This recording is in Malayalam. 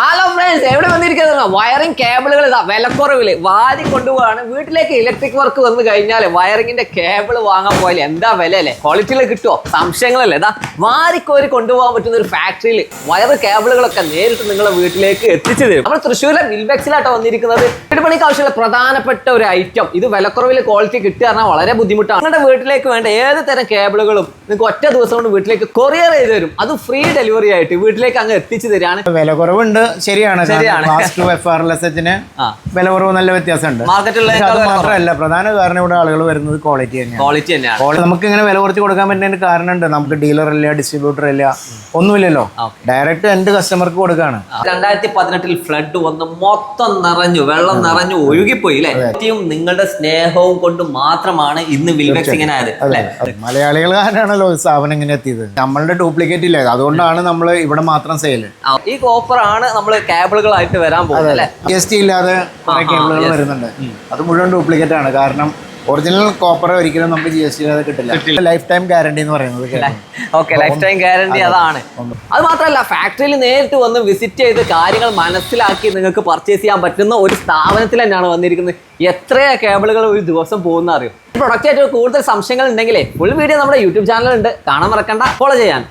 ഹലോ ഫ്രണ്ട്സ്, എവിടെ വന്നിരിക്കുന്നത്? വയറിംഗ് കേബിളുകൾ ഇതാ വിലക്കുറവില് വാരി കൊണ്ടുപോവാണ്. വീട്ടിലേക്ക് ഇലക്ട്രിക് വർക്ക് വന്നു കഴിഞ്ഞാൽ വയറിങ്ങിന്റെ കേബിൾ വാങ്ങാൻ പോയാൽ എന്താ വില അല്ലേ? ക്വാളിറ്റിയിൽ കിട്ടുമോ? സംശയങ്ങളല്ലേ? ഇതാ വാരിക്കോരി കൊണ്ടുപോകാൻ പറ്റുന്ന ഒരു ഫാക്ടറിയിൽ വയർ കേബിളുകളൊക്കെ നേരിട്ട് നിങ്ങളുടെ വീട്ടിലേക്ക് എത്തിച്ചു തരും. നമ്മൾ തൃശ്ശൂരിലെ വിൽബെക്സിലാട്ടോ വന്നിരിക്കുന്നത്. വീട്ടുപണിക്ക് ആവശ്യമുള്ള പ്രധാനപ്പെട്ട ഒരു ഐറ്റം. ഇത് വിലക്കുറവിൽ ക്വാളിറ്റി കിട്ടുക പറഞ്ഞാൽ വളരെ ബുദ്ധിമുട്ടാണ്. നിങ്ങളുടെ വീട്ടിലേക്ക് വേണ്ട ഏത് തരം കേബിളുകളും നിങ്ങൾക്ക് ഒറ്റ ദിവസം കൊണ്ട് വീട്ടിലേക്ക് കൊറിയർ ചെയ്ത് തരും. അത് ഫ്രീ ഡെലിവറി ആയിട്ട് വീട്ടിലേക്ക് അങ്ങ് എത്തിച്ചു തരാണ്. വില കുറവുണ്ട്, ശരിയാണ്. വില കുറവ് നല്ല വ്യത്യാസമുണ്ട്. അത് മാത്രമല്ല, പ്രധാന കാരണം ഇവിടെ ആളുകൾ വരുന്നത് ക്വാളിറ്റി തന്നെയാണ്. നമുക്ക് ഇങ്ങനെ വില കുറച്ച് കൊടുക്കാൻ പറ്റുന്നതിന് കാരണമുണ്ട്. നമുക്ക് ഡീലർ ഇല്ല, ഡിസ്ട്രിബ്യൂട്ടർ ഇല്ല, ഒന്നുമില്ലല്ലോ. ഡയറക്റ്റ് എൻഡ് കസ്റ്റമർക്ക് കൊടുക്കാണ്. 2018 ഫ്ലഡ് വന്ന് മൊത്തം നിറഞ്ഞു, വെള്ളം നിറഞ്ഞു ഒഴുകിപ്പോയി അല്ലേ? നിങ്ങളുടെ സ്നേഹവും കൊണ്ട് മാത്രമാണ് ഇന്ന് വിൽബെക്സ് ഇങ്ങനെ ആയത്. മലയാളികൾ കാരണമാണല്ലോ സ്ഥാപനം ഇങ്ങനെ എത്തിയത്. നമ്മളുടെ ഡ്യൂപ്ലിക്കേറ്റ് ഇല്ല, അതുകൊണ്ടാണ് നമ്മൾ ഇവിടെ മാത്രം സെയിൽ. ഈ കോപ്പർ ആണ് നമ്മൾ കേബിളുകളായിട്ട് വരാൻ പോകുന്നത്. GST ഇല്ലാതെ കുറെ കേബിളുകൾ വരുന്നുണ്ട്. അത് മുഴുവൻ ഡ്യൂപ്ലിക്കേറ്റ് ആണ്. കാരണം ഒറിജിനൽ കോപ്പർ ഒരിക്കലും നമുക്ക് GST ഇല്ലാതെ കിട്ടില്ല. ലൈഫ് ടൈം ഗ്യാരണ്ടി എന്ന് പറയുന്നത്. ഓക്കെ, ലൈഫ് ടൈം ഗ്യാരണ്ടി അതാണ്. അത് മാത്രമല്ല, ഫാക്ടറിയിൽ നേരിട്ട് വന്ന് വിസിറ്റ് ചെയ്ത് കാര്യങ്ങൾ മനസ്സിലാക്കി നിങ്ങൾക്ക് പർച്ചേസ് ചെയ്യാൻ പറ്റുന്ന ഒരു സ്ഥാപനത്തിൽ തന്നെയാണ് വന്നിരിക്കുന്നത്. എത്രയാ കേബിളുകൾ ഒരു ദിവസം പോകുന്ന അറിയും. പ്രൊഡക്റ്റ് ആയിട്ട് കൂടുതൽ സംശയങ്ങൾ ഉണ്ടെങ്കിലേ ഫുൾ വീഡിയോ നമ്മുടെ യൂട്യൂബ് ചാനലുണ്ട്, കാണാൻ മറക്കണ്ട, ഫോളോ ചെയ്യാൻ.